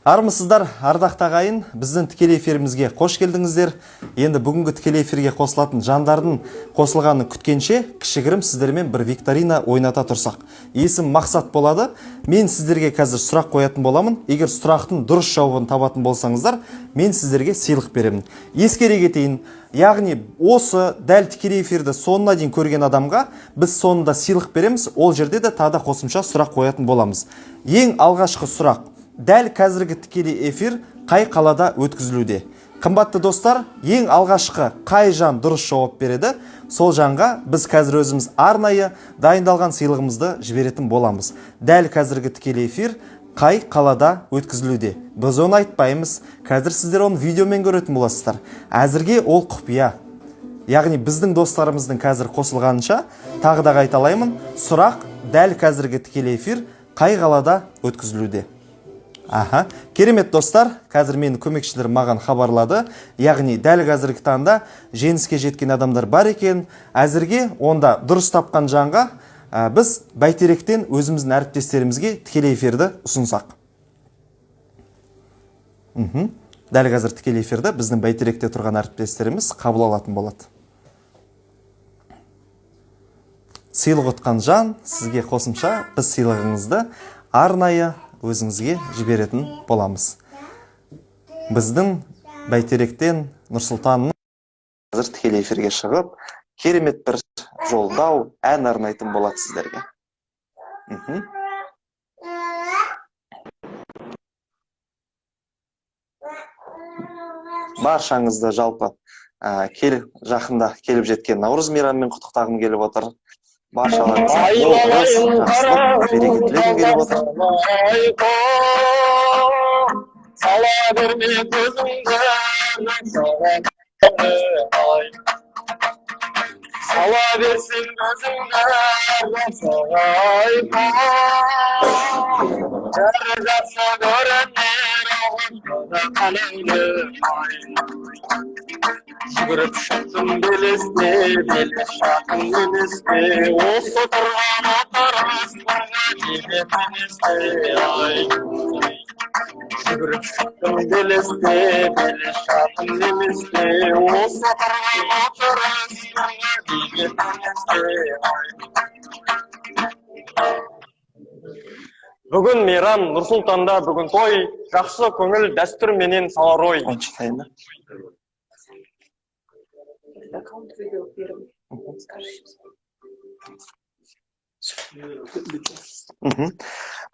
Армысыздар, ардақты ағайын, біздің тікелей эфирімізге қош келдіңіздер. Енді бүгінгі тікелей эфирге қосылатын жандардың қосылғаны күткенше, кішігірім сіздермен бір викторина ойната тұрсақ. Есім мақсат болады. Мен сіздерге қазір сұрақ қоятын боламын. Егер сұрақтың дұрыс жауабын табатын болсаңыздар, мен сіздерге сыйлық беремін. Ескере кетейін, яғни осы дәл тікелей эфирді соңына дейін көрген адамға біз соңында сыйлық береміз. Ол жерде де тағы қосымша сұрақ қоятын боламыз. Ең алғашқы сұрақ: дәл қазіргі тікелей эфир қай қалада өткізілуде? Қымбатты достар, ең алғашқы қай жан дұрыс жауап береді, сол жанға біз қазір өзіміз арнайы дайындалған сыйлығымызды жіберетін боламыз. Дәл қазіргі тікелей эфир қай қалада өткізілуде? Біз оны айтпаймыз, қазір сіздер оны видеомен көретін боласыздар. Әзірге ол құпия. Яғни біздің достарымыздың қазір қосылғанынша тағы да қайталаймын, сұрақ: дәл қазіргі тікелей эфир қай қалада өткізілуде? Керемет достар, қазір менің көмекшілер маған хабарлады. Яғни дәл қазіргі таңда жеңіске жеткен адамдар бар екен. Әзірге онда дұрыс тапқан жанға біз бәйтеректен өзіміздің әріптестерімізге тікелей эфирді ұсынсақ. Дәл қазір тікелей эфирді біздің бәйтеректе тұрған әріптестеріміз қабыл алатын болады. Сыйлық ұтқан жан, сізге қосымша біз сыйлығыңызды арнайы өзіңізге жіберетін боламыз. Біздің бәйтеректен Нұрсұлтанның қазір тікелей эфирге шығып, керемет бір жолдау, ән арнайтын болады сіздерге. Баршаңызды жалпы жақында келіп жеткен Наурыз мейрамымен құттықтағым келіп отыр. Баршаларыңызға береке тілегім келіп отыр. Сала берме көзіңді, сала берсін көзіңді, жары жақсы көрінер, жүгіріп шықтым белесте, белес шақын белесте, осы тұрған атарастарға жебетін есте. Жүгіріп шықтым белесте, белес шақын белесте, осы тұрған атарастарға жебетін есте. Бүгін мейрам, Нұрсұлтанда бүгін той, жақсы көңіл дәстүр менен салар ой.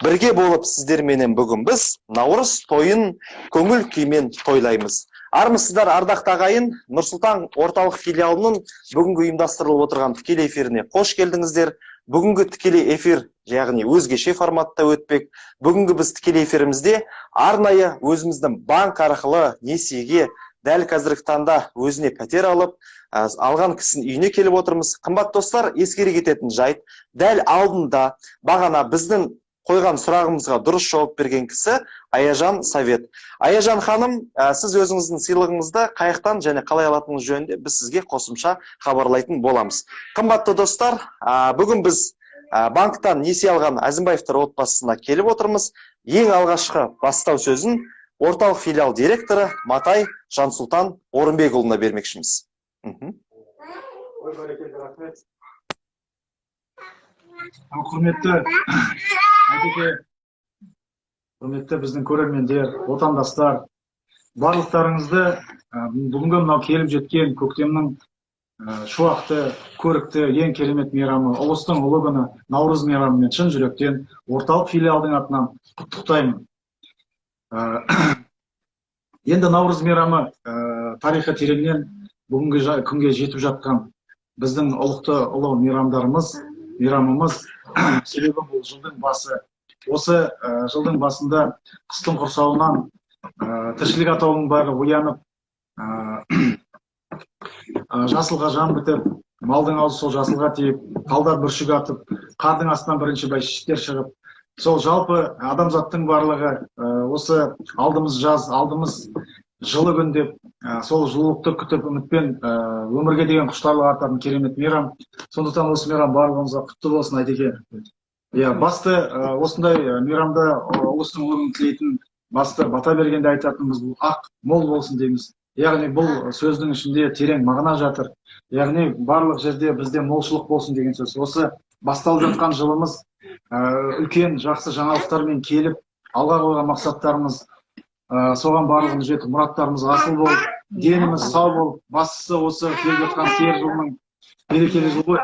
Бірге болып сіздерменен бүгін біз Наурыз тойын көңіл күймен тойлаймыз. Армысыздар, ардақты ағайын, Нұрсұлтан орталық филиалының бүгінгі ұйымдастырылып отырған тікелей эфиріне қош келдіңіздер. Бүгінгі тікелей эфир, яғни өзгеше форматта өтпек. Бүгінгі біз тікелей эфирімізде арнайы өзіміздің банк арқылы несиеге дәл қазіргі таңда өзіне пәтер алып, алған кісінің үйіне келіп отырмыз. Қымбат достар, ескере кететін жайт, дәл алдында бағана біздің қойған сұрағымызға дұрыс жауап берген кісі Аяжан Совет. Аяжан ханым, сіз өзіңіздің сыйлығыңызды қаяқтан және қалай алатыныңыз жөнінде біз сізге қосымша хабарлайтын боламыз. Қымбатты достар, бүгін біз банктан несие алған Әзімбаевтар отбасына келіп отырмыз. Ең алғашқы бастау сөзін орталық филиал директоры Матай Жансұлтан Орынбекұлына бермекшіміз. Құрметті біздің көрермендер, отандастар, барлықтарыңызды бүгінгі мынау келіп жеткен көктемнің шуақты, көрікті, ең керемет мейрамы, ұлыстың ұлы күні Наурыз мейрамымен шын жүректен орталық филиалдың атынан құттықтаймын. Енді Наурыз мейрамы тарихы тереңнен бүгінгі күнге жетіп жатқан біздің ұлы мейрамымыз, себебі бұл жылдың басы. Осы жылдың басында қыстың құрсауынан тіршілік атаулының бәрі оянып, жасылға жан бітіп, малдың аузы сол жасылға тиіп, талдар бүршік атып, қардың астынан бірінші бәйшешектер шығып, сол жалпы адамзаттың барлығы осы алдымыз жаз, алдымыз жылы күн деп, сол жылылықты күтіп үмітпен өмірге деген құштарлық артатын керемет мейрам. Сондықтан осы мейрам барлығымызға құтты болсын, Айтеке. Иә, басты осындай мейрамда ұлыстың ұлығын тілейтін басты бата бергенде айтатынымыз бұл ақ мол болсын дейміз. Яғни бұл сөздің ішінде терең мағына жатыр. Яғни барлық жерде бізде молшылық болсын деген сөз. Осы басталып жатқан жылымыз үлкен жақсы жаңалықтармен келіп, алға қойған мақсаттарымыз, соған барлығымыз жетіп, мұраттарымыз асыл болып, деніміз сау болып, бастысы осы келіп жатқан келер жылының берекелі жыл ғой.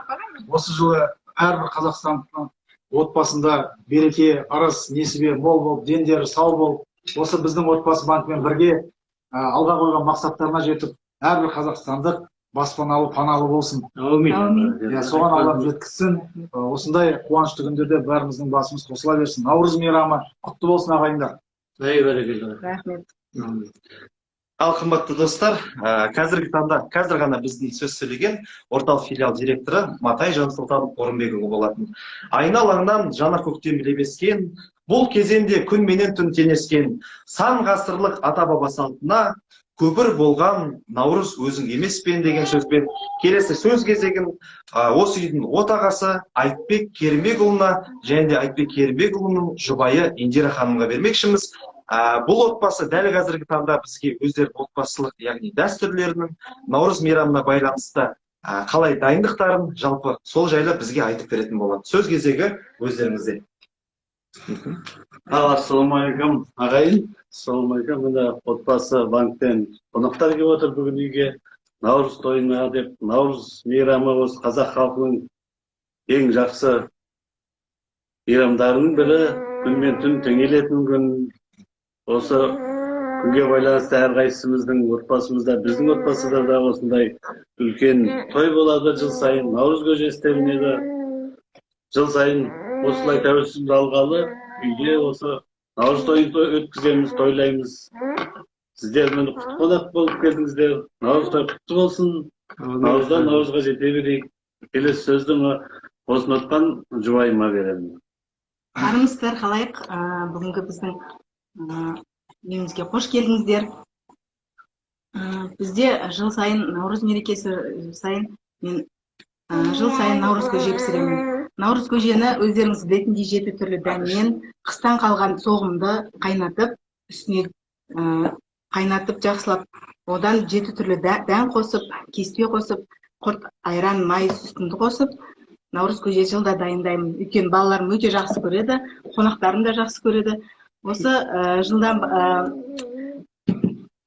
Осы жылы әрбір қазақстандықтың отбасында береке, ырыс, несібе мол болып, дендері сау болып, осы біздің отбасы банкімен бірге алға қойған мақсаттарына жетіп, әрбір қазақстандық баспаналы, паналы болсын. Әумин. Соған Аллах жеткізсін. Осындай қуанышты күндерде бәріміздің басымыз қосыла берсін. Наурыз мейрамы құтты болсын ағайындар. Рахмет. Ал қымбатты достар, қазір ғана біздің сөз сөйлеген орталық филиал директоры Матай Жансұлтан Орынбекұлы болатын. Айналаңнан жаңа көктем лебескен, бұл кезеңде күн менен түн теңескен, сан ғасырлық ата-баба салтына көпір болған Наурыз өзің емеспен деген сөзбен келесі сөз кезегін осы үйдің отағасы Айтбек Керімбекұлына және де Айтбек Керімбекұлының жұбайы Индира ханымға бермекшіміз. Бұл отбасы дәл қазіргі таңда бізге өздерінің отбасылық, яғни дәстүрлерінің Наурыз мейрамына байланысты қалай дайындықтарын жалпы сол жайлы бізге айтып беретін болады. Сөз кезегі өздеріңізде. Ассалаумағалейкум ағайын. Ассалаумағалейкум. Мына отбасы банктен қонақтар келіп отыр бүгін үйге. Наурыз тойына деп, Наурыз мейрамы осы қазақ халқының ең жақсы мейрамдарының бірі. Күн мен түн теңелетін күн. Осы күнге байланысты әрқайсымыздың отбасымызда, біздің отбасыда да осындай үлкен той болады жыл сайын. Наурыз көжестеріне де жыл сайын осылай тәуелсіздік алғалы үйде осы Наурыз тойын өткіземіз, тойлаймыз. Сіздер мені құтты қонақ болып келдіңіздер. Наурыз той құтты болсын. Наурыздан Наурызға жете берейік. Келесі сөзді осыны отқан жұбайыма беремін. Армысыздар, қалайық? Бүгінгі біздің үйімізге қош келдіңіздер. Бізде жыл сайын Наурыз мерекесі сайын мен жыл сайын Наурыз көже пісіремін. Наурыз көжені өздеріңіз білетіндей 7 түрлі дәннен қыстан қалған соғымды қайнатып, үстіне қайнатып жақсылап, одан 7 түрлі дән қосып, кеспе қосып, құрт, айран, май, сүтінді қосып, Наурыз көже жылда дайындаймын. Өйткені балаларым өте жақсы көреді, қонақтарым да жақсы көреді. Осы жылдан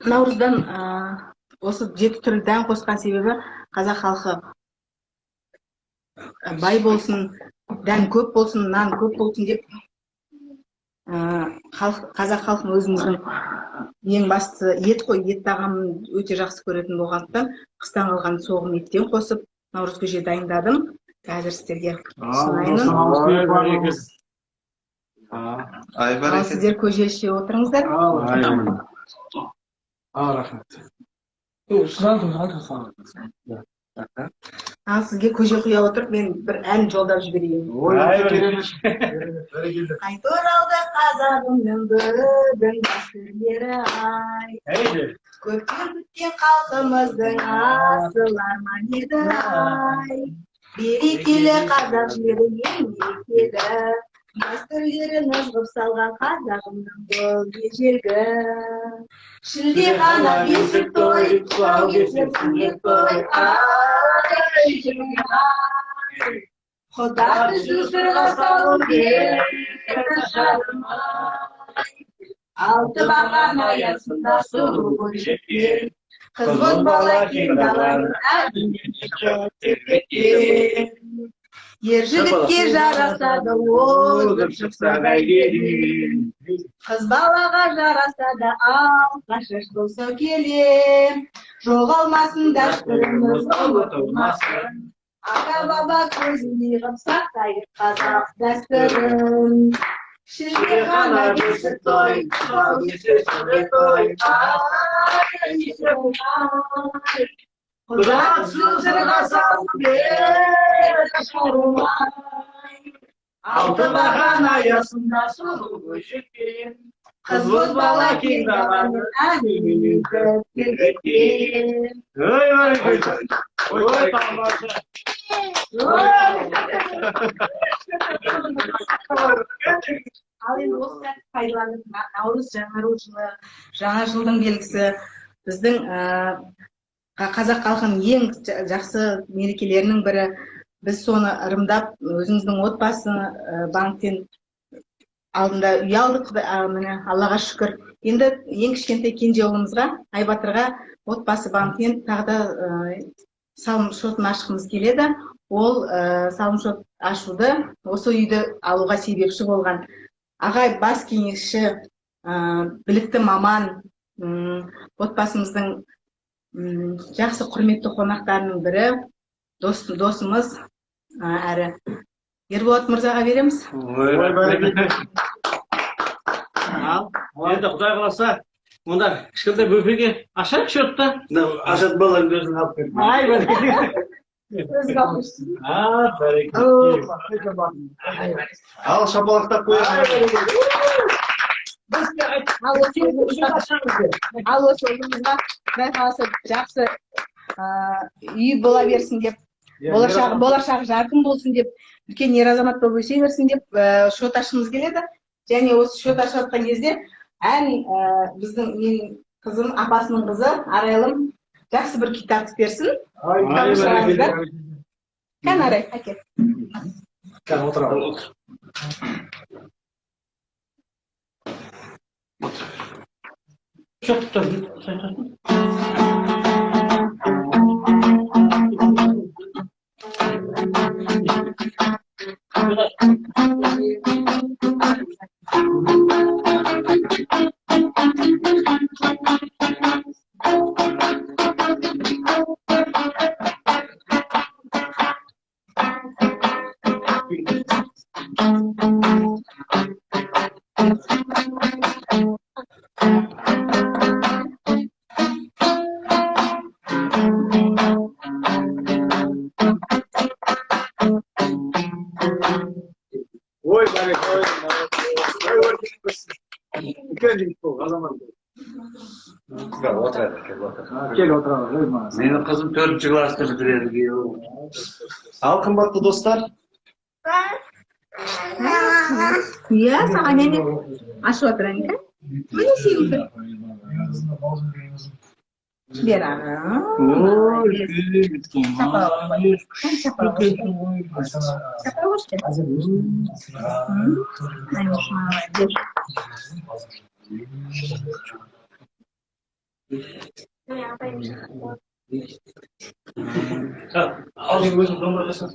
Наурыздан осы 7 түрлі дән қосқан себебі қазақ халқы бай болсын, дән көп болсын, нан көп болсын деп қазақ халқын өзіміздің ең басты ет қой, ет тағамын өте жақсы көретін болғандықтан қыстан қалған соғым еттен қосып Наурыз көже дайындадым. Қазір сіздерге ұсынайын. Ал сіздер көже іше отырыңыздар. Рахмет. Ал сізге көже құя отырып, мен бір ән жолдап жіберейін. Қайта оралды қазағымның бүгін дәстүрлері ай. Көптен күткен халқымыздың асыл арман еді ай. Берекелі қазақ жері ең берекелі. Дәстүрлерін ызғып салған қазағымның бұл ежелгі. Шілде ғана бесік той, тұсаукесерсіңге той, ай, ай. Құдақты жүзірға салу керек жарым ай. Алты баған аясында сұлу бойжеткен, қыз бала кең даланың әдімен тербеткен. Ер жігітке жарасады ол бір шықса бәйгеден. Қыз балаға жарасады алқа шашты сәукеле. Жоғалмасын дәстүріміз, ұмытылмасын. Ата-баба көзін иығып сақтайық қазақ дәстүрін. Шілде ғана бесік той, тұсаукесерсіңге той, ай, ай. Құдақты жырға салу керек жарым ай. Алты баған аясында сұлу бойжеткен, қыз бала кең даланың әнімен тербеткен. Ой, тамаша. Ал енді осы сәтті пайдаланып наурыз жаңа жылдың белгісі біздің қазақ халқының ең жақсы мерекелерінің бірі. Біз соны ырымдап өзіміздің отбасы банктен алдында үй алдық, міне Аллаға шүкір. Енді ең кішкентай кенже ұлымызға Айбатырға отбасы банкінен тағы да салым шотын ашқымыз келеді. Ол салым шот ашуды осы үйді алуға себепші болған ағай бас кеңесші, білікті маман, отбасымыздың жақсы құрметті қонақтарының бірі, досымыз әрі Ерболат мырзаға береміз. Енді Құдай қаласа, онда кішкентай бөпеге ашайық шотты. Ашат балаң өзін алып кел. Ай, бәрекелді. Өзі қалыпсыз. Бәрекелді. Ал шапалақтап қояйық. Ал осы ұлымызға Құдай қаласа жақсы үй бола берсін деп, болашағы жарқын болсын деп, үлкен ер азамат болып өсе берсін деп шот ашқымыз келеді. Және осы шот ашып жатқан кезде біздің менің қызым, апасының қызы Арайлым жақсы бір күй тартып берсін. Кән Арай, әке. Кән отыра. Шотты. Ой, Кел отыра. Менің қызым 4-ші класты бітіреді. Ал қымбатты достар, Иә, саған мен ашып отырайын, ка? Міне сен бер аға. Ал өзің домбырасың.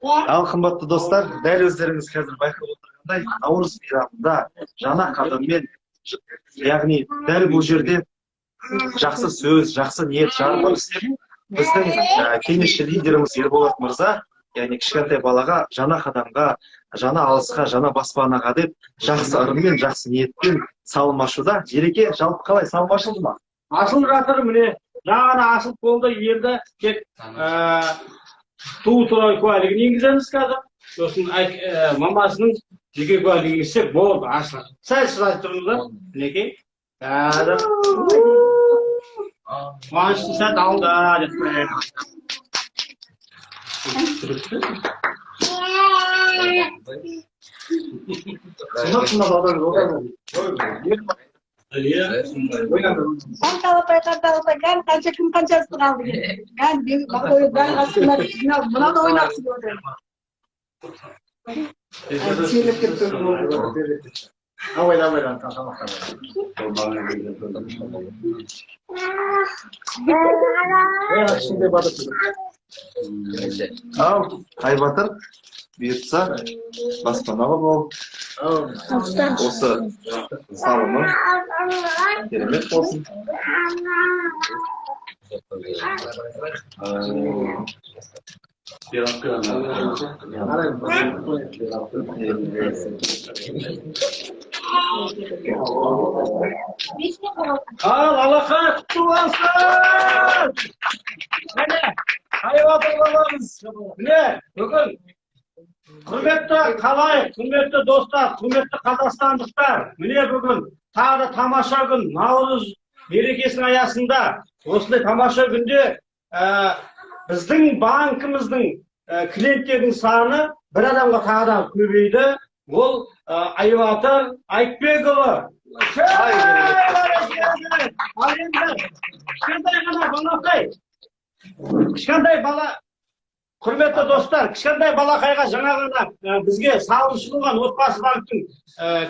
Ал қымбатты достар, дәл өздеріңіз қазір байқап отырғандай, наурыз мейрамында жаңа қадаммен, яғни дәл бұл жерде жақсы сөз, жақсы ниет жарқын істеп, біздің кеңесші лидеріміз Ерболат мырза, яғни кішкентай балаға, жаңа қадамға, жаңа алысқа, жаңа баспанаға деп, жақсы ырыммен, жақсы ниетпен салым ашуда. Ереке, жалпы қалай, салым ашылды ма? Ашылып жатыр, міне. Жаңа ашылып болды, енді тек туу туралы куәлігін енгіземіз қазір. Сосын мамасының жеке куәлігін енгізсек болды, ашылады. Сәл сұрай тұрыңыздар, мінекей. Қазір қуанышты сәт алды деп қояйық. Қанталапай, қанша кім қаншасы қалды. Мына да ойнақсы көрді. абайдан тамақтан. Ішінде батыр. Ал, Айбатыр, бұйыртса, баспаналы бол. Осы салымы керемет болсын. Ал, алақа құтты болсын! Міне, Айбатыр бабамыз. Міне, бүгін құрметті қалай, құрметті достар, құрметті қазақстандықтар, міне бүгін тағы да тамаша күн, Наурыз мерекесінің аясында, осындай тамаша күнде біздің банкіміздің клиенттердің саны бір адамға тағы да көбейді. Ол Айбатыр Айтбекұлы. Кішкентай бала, құрметті достар, кішкентай балақайға жаңа ғана бізге салымшы болған Отбасы банктың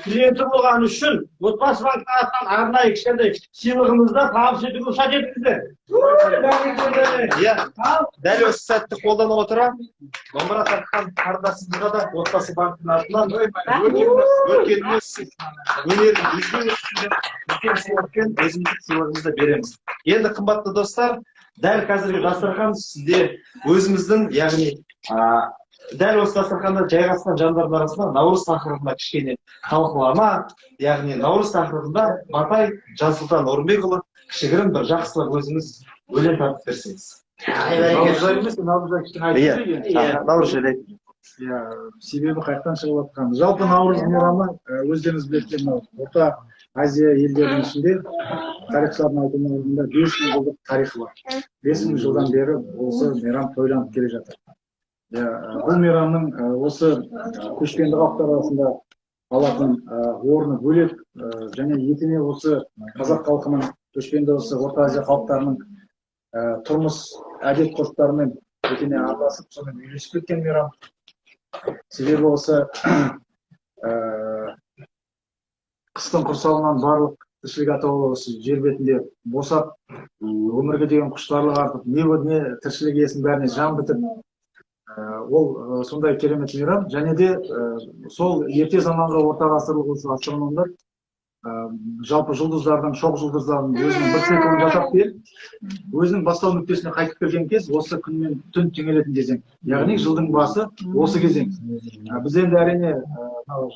клиенті болған үшін Отбасы банк тарапынан арнайы кішкентай сыйлығымызды табыс етуге рұқсат етіңіздер. Иә, дәл осы сәтті қолдана отыра, домбыра тартқан қарындасымызға да Отбасы банктың атынан өркені өссін, өнерін өзге өссін деп, үлкен сыйлықпен өзіміздік сыйлығымызды береміз. Енді қымбатты достар, дәл қазіргі дастархан сізде өзіміздің, яғни дәл осы дастарханда жайғасқан жандардың арасында Наурыз тақырыбында кішкене талқылама, яғни Наурыз тақырыбында Матай Жансұлтан Орынбекұлы кішігірім бір жақсылық өзіңіз өлең тартып берсеңіз. Наурыз жайлы. Себебі қайықтан шығып жатқан. Жалпы Наурыз мейрамы өздеріңіз білетін Орта Азия елдерінің ішінде тарихшылардың айтуына 500 жылдық тарихы бар. 500 жылдан бері осы мейрам тойланып келе жатыр. Бұл мейрамның осы көшпенді халықтар арасында алатын орны бөлек, және етене осы қазақ халқының көшпенді осы Орта Азия халықтарының тұрмыс әдет ғұрыптарымен етене араласып, сонымен үйлесіп кеткен мейрам. Себебі осы қыстың құрсауынан барлық тіршілік атаулы осы жер бетінде босап, өмірге деген құштарлық артып, не тіршілік иесінің бәріне жан бітіп, ол сондай керемет мейрам. Және де сол ерте заманғы орта ғасырлық осы астрономдар жалпы жұлдыздардың, шоқ жұлдыздардың өзінің бір циклын жасап беріп, өзінің бастау нүктесіне қайтып келген кез осы күн мен түн теңелетін кезең. Яғни жылдың басы осы кезең. Біз енді әрине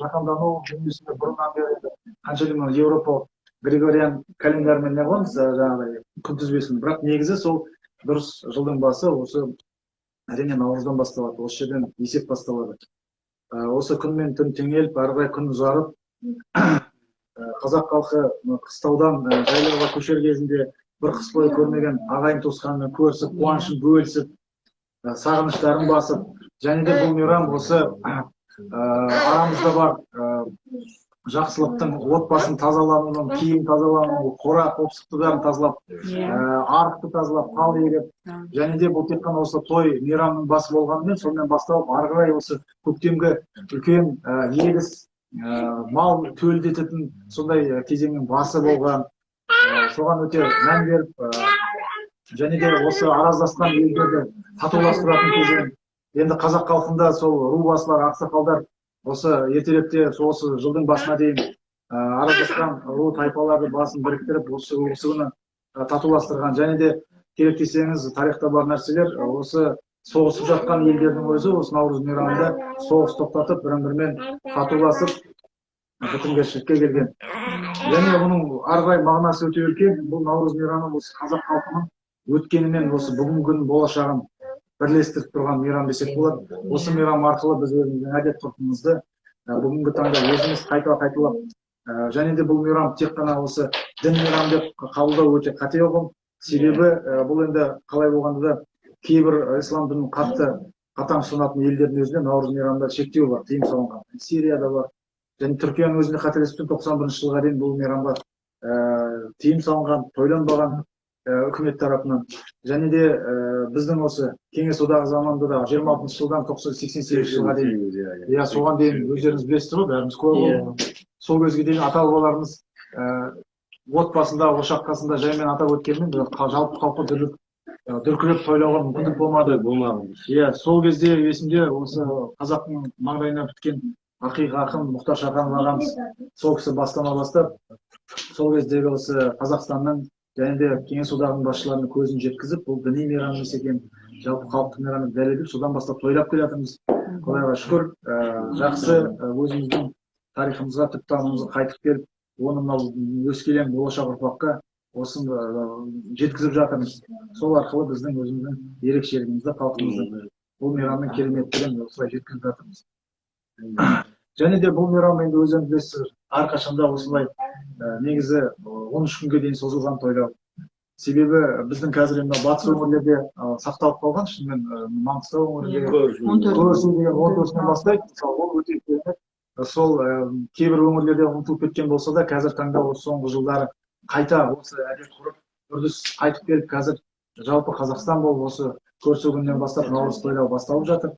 жаһандану дүниесінде бұрыннан бері қаншалықты Еуропа Григориан календарымен не қоямыз, жаңағыдай күнтізбесін. Бірақ негізі сол дұрыс жылдың басы осы әрине наурыздан басталады. Осы жерден есеп басталады. Осы күн мен түн теңеліп, ары қарай күн ұзарып, қазақ халқы қыстаудан жайлауға көшер кезінде бір қыс бойы көрмеген ағайын туысқанымен көрісіп, қуанышын бөлісіп, сағыныштарын басып, және де бұл мейрам осы арамызда бар жақсылықтың, отбасын тазалануының, киім тазалануының, қора қопсықты бәрін тазалап, арықты тазалап, тал егіп, және де бұл тек қана осы той мейрамның басы болғанымен, сонымен басталып, ары қарай осы көктемгі үлкен егіс, мал төлдететін сондай кезеңнің басы болған, соған өте мән беріп, және де осы араздасқан елдерді татуластыратын кезең. Енді қазақ халқында сол ру басылар, ақсақалдар осы ертеректе осы жылдың басына дейін араздасқан ру тайпаларды басын біріктіріп, осы күні татуластырған. Және де керек десеңіз, тарихта бар нәрселер, осы соғысып жатқан елдердің өзі осы наурыз мейрамында соғыс тоқтатып, бірін-бірімен татуласып, бітімгершілікке келген. Және бұның ары қарай мағынасы өте үлкен. Бұл наурыз мейрамы осы қазақ халқының өткенімен осы бүгінгі күн болашағын бірлестіріп тұрған мейрам десек болады. Осы мейрам арқылы біз өзіміздің әдет ғұрпымызды бүгінгі таңда өзіміз қайталап, және де бұл мейрам тек қана осы дін мейрам деп қабылдау өте қате ұғым. Себебі бұл енді қалай болғанда да кейбір ислам дінін қатаң ұстанатын елдердің өзінде наурыз мейрамында шектеу бар, тыйым салынған. Сирияда бар. Және Түркияның өзінде қателеспесем 91 жылға дейін бұл мейрамға тыйым салынған, тойланбаған үкімет тарапынан. Және де біздің осы Кеңес одағы заманында да 26 жылдан 88 жылға дейін, соған дейін өздеріңіз білесіздер ғой, бәріміз көріп сол кезге дейін ата бабаларымыз отбасында, ошақ қасында жаймен атап өткенмен жалпы халқы дүркіреп тойлауға мүмкіндік болмады. Иә, сол кезде есімде осы қазақтың маңдайына біткен ақиық ақын Мұхтар Шаханов ағамыз сол кісі бастама бастап, сол кездегі осы Қазақстанның және де Кеңес одағының басшыларының көзін жеткізіп, бұл діни мейрам емес екен, жалпы халықтық мейрам дәлелдеп, содан бастап тойлап келе жатырмыз. Құдайға шүкір, жақсы өзіміздің тарихымызға, түп тамырымызға қайтып келіп, оны мынау өскелең болашақ ұрпаққа осыны жеткізіп жатырмыз. Сол арқылы біздің өзіміздің ерекшелігімізді, халқымызды бұл мейрамның кереметтігін осылай жеткізіп жатырмыз. Және де бұл мейрам енді өздеріңіз білесіздер, әрқашанда осылай негізі 13 күнге дейін созылған тойлау. Себебі біздің қазір енді батыс өңірлерде сақталып қалған, шынымен Маңғыстау өңірінде көрсін деген 14-нен бастайды. Мысалы, ол өте керемет. Сол кейбір өңірлерде ұмытылып кеткен болса да, қазір таңда осы соңғы жылдары қайта осы әдет ғұрып үрдіс қайтып келіп, қазір жалпы Қазақстан болып осы көрсі күннен бастап наурыз тойлау басталып жатыр.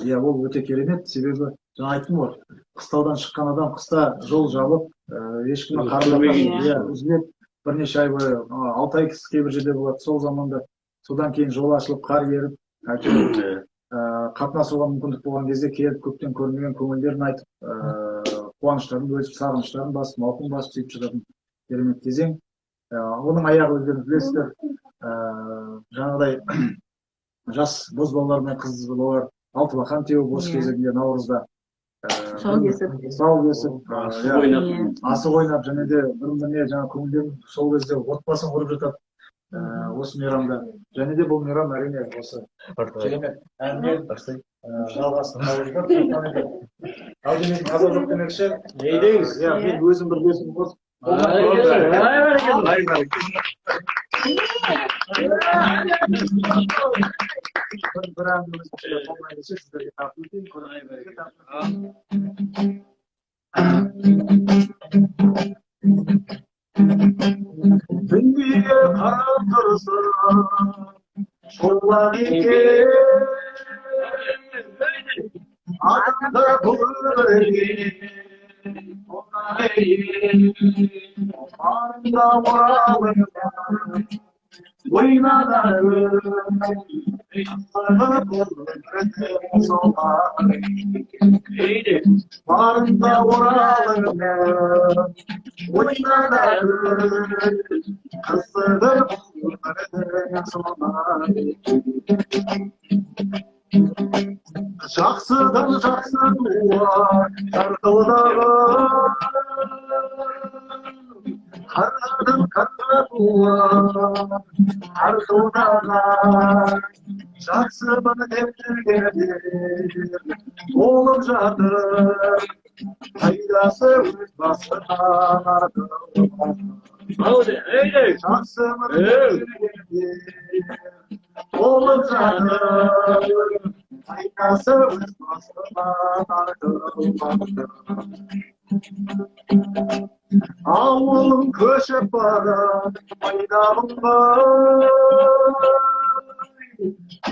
Иә, ол өте керемет. Себебі жаңа айттым ғой, қыстаудан шыққан адам қыста жол жабып, ешкімнің қарым-қатынасы үзіліп, бірнеше ай бойы 6 ай кейбір жерде болады. Сол заманда содан кейін жол ашылып, қар еріп, қатынасуға мүмкіндік болған кезде келіп көптен көрмеген көңілдерін айтып, қуаныштарын бөлісіп, сағыныштарын басып, мауқын басып сөйтіп жататын керемет кезең. Оның аяғы өздеріңіз білесіздер, жаңағыдай жас боз балалар мен қыз балалар алтыбақан теуіп осы кезеңде наурызда сау кесіп, асық ойнап, және де бір-біріне жаңа көңілдерін сол кезде отбасын құрып жатады. Осы мейрамда. Және де бұл мейрам әрине осы керемет әнмен жалғасын тауып жатыр. Ал демек қазақ жоқ демекші, не дейміз? Мен өзім бір бесім қосып. Bir әнді өзімізге қолмайды сіздерге тарту Dünyaya karab dursun, şollar ike, adamda bulur evi, onlar evi, anda varalım, oynadarım, aslanı bulur solar evi, anda varalım, oynadarım, kızları bulur solar evi. Жақсыдан жақсы туар жарқылдаған қарадан қарға туар қарқылдаған жақсымын деп жүргендер болып жатыр пайдасы өз басына жақсымын деп жүргендер болып жатыр Aynası öz basına ardılmaktır. Avulum köşep bara maydalımda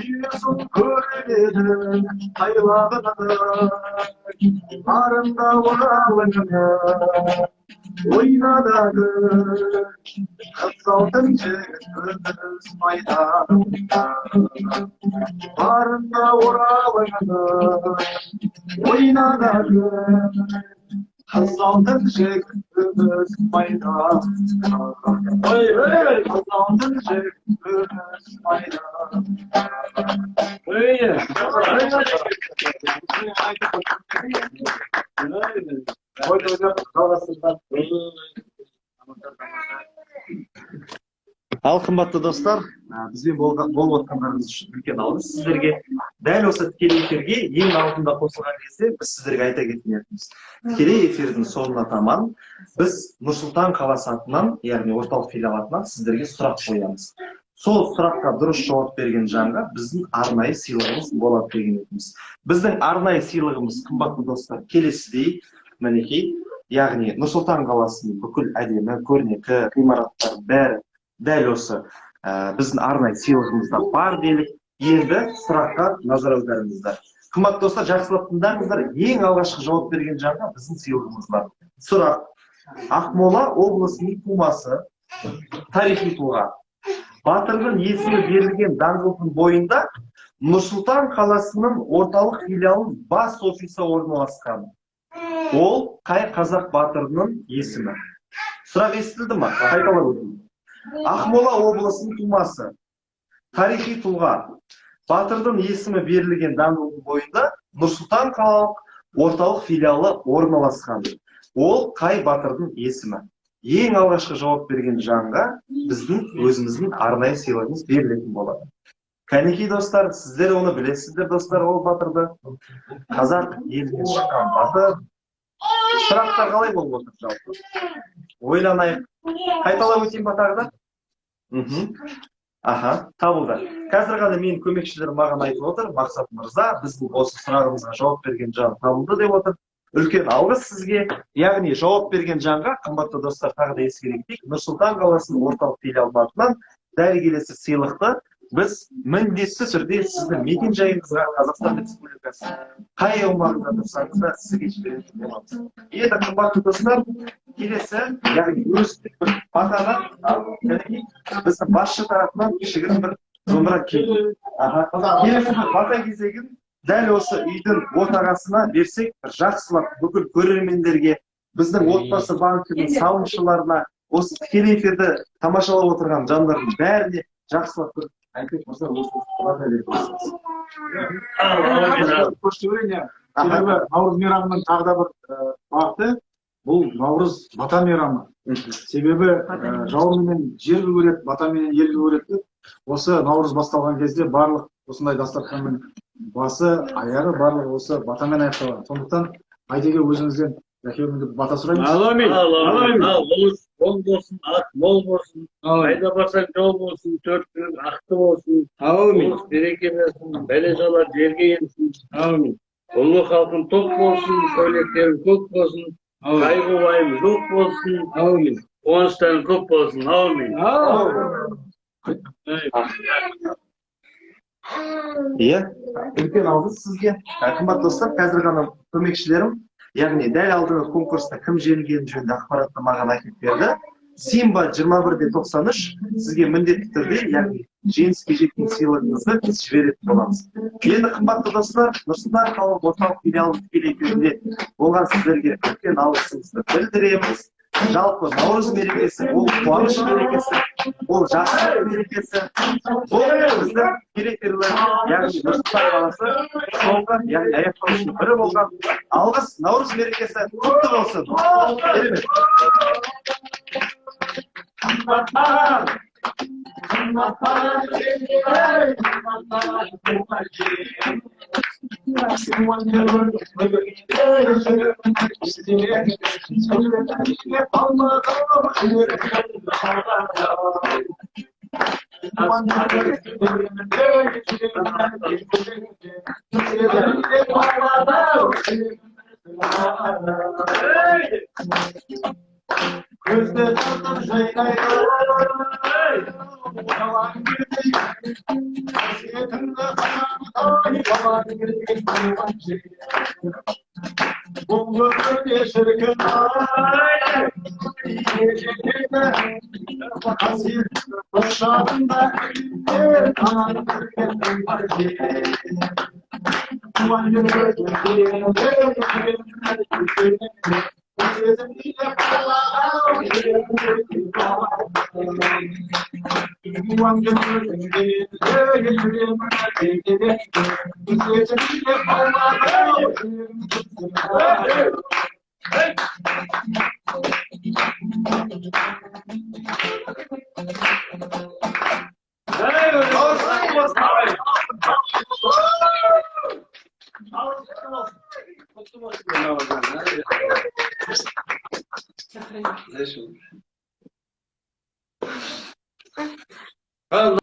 Yüzüm köreledim aylağına Arında varalığına Oynadık kızaldın çıkırız maydanımda Arında varalığına Oynadık kızaldın çıkırız maydanımda Kızaldın çıkırız maydanımda Ал қымбатты достар, бізбен болып отқандарыңыз үшін үлкен алғыс сіздерге. Дәл осы тікелей эфирге ең алдында қосылған кезде біз сіздерге айта кететініміз. Тікелей эфирдің соңына таман біз Нұр-Сұлтан қаласы атынан, яғни орталық филиал атынан сіздерге сұрақ қоямыз. Сол сұраққа дұрыс жауап берген жанға біздің арнайы сыйлығымыз болады деген едіміз. Біздің арнайы сыйлығымыз, қымбатты достар, келесідей, мінекей, яғни Нұр-Сұлтан қаласының бүкіл әдемі, көрнекі, ғимараттар бәрі дәл осы біздің арнайы сыйлығымызда бар делік. Енді сұраққа назар аударыңыздар. Қымбатты достар, жақсылап тыңдаңыздар. Ең алғашқы жауап берген жанға біздің сыйлығымыз бар. Сұрақ: Ақмола облысының тумасы, тарихи тұлға, батырдың есімі берілген даңғылдың бойында Нұр-Сұлтан қаласының орталық филиалының бас офисі орналасқан. Ол қай қазақ батырының есімі? Сұрақ естілді ма? Қайталап өтейін. Ақмола облысының тумасы, тарихи тұлға, батырдың есімі берілген даңғылдың бойында Нұр-Сұлтан қалалық орталық филиалы орналасқан. Ол қай батырдың есімі? Ең алғашқы жауап берген жанға біздің өзіміздің арнайы сыйлығымыз берілетін болады. Кәнекей достар, сіздер оны білесіздер достар, ол батырды. Қазақ елінен шыққан батыр. Сұрақтар қалай болып отыр жалпы? Ойланайық. Қайталап өтейін ба тағы да? Аха, табылды. Қазір ғана менің көмекшілерім маған айтып отыр, Мақсат мырза, біздің осы сұрағымызға жауап берген жан табылды деп отыр. Үлкен алғыс сізге. Яғни жауап берген жанға, қымбатты достар, тағы да ескере кетейік, Нұр-Сұлтан қаласының орталық филиалы атынан дәл келесі сыйлықты біз міндетті түрде сіздің мекен жайыңызға, Қазақстан Республикасы қай аумағында тұрсаңыз да сізге жіберетін боламыз. Енді қымбатты достар, келесі, яғни өстік бір батаға біздің басшы тарапынан кішігірім бір домбыра келді. Келесі бір бата кезегін дәл осы үйдің отағасына берсек, жақсылап бүкіл көрермендерге, біздің отбасы банкінің салымшыларына, осы тікелей эфирді тамашалап отырған жандардың бәріне жақсылап бір айтып болса, себебі Наурыз мейрамының тағы да бір бағыты, бұл Наурыз бата мейрамы. Себебі жауменен жерді көреді, батаменен елді көреді. Осы Наурыз басталған кезде барлық осындай дастарханның басы, аяғы барлығы осы батамен аяқталған. Сондықтан Айдеге өзіңізден Жәкемді бата сұраймыз. Аламин. Ұлыс мол болсын, ат мол болсын, қайда барсаң жол болсын, төрт күн ақты болсын. Ұлыс береке берсін, бәле жала жерге енсін. Ұлы халқын тоқ болсын, көйлектерің көк болсын, қайғы уайым жоқ болсын, қуаныштарың көп болсын. Иә, үлкен алғыс сізге. Қымбатты достар, қазір ғана көмекшілерім, яғни дәл алдыңғы конкурста кім жеңгені жөнінде ақпаратты маған айтып берді. Симба 21-93 сізге міндетті түрде, яғни жеңіске жеткен сыйлығыңызды біз жіберетін боламыз. Енді қымбатты достар, Нұр-Сұлтан қалалық орталық филиалының тікелей эфирінде болған сіздерге үлкен алғысымызды білдіреміз. Жалпы Наурыз мерекесі, ол қуаныш мерекесі, ол жақсылық мерекесі, бұл біздің тікелей яғни Нұр-Сұлтан қаласы соңғы, яғни аяқталушының бірі болған. Алғыс, Наурыз мерекесі құтты болсын. Керемет.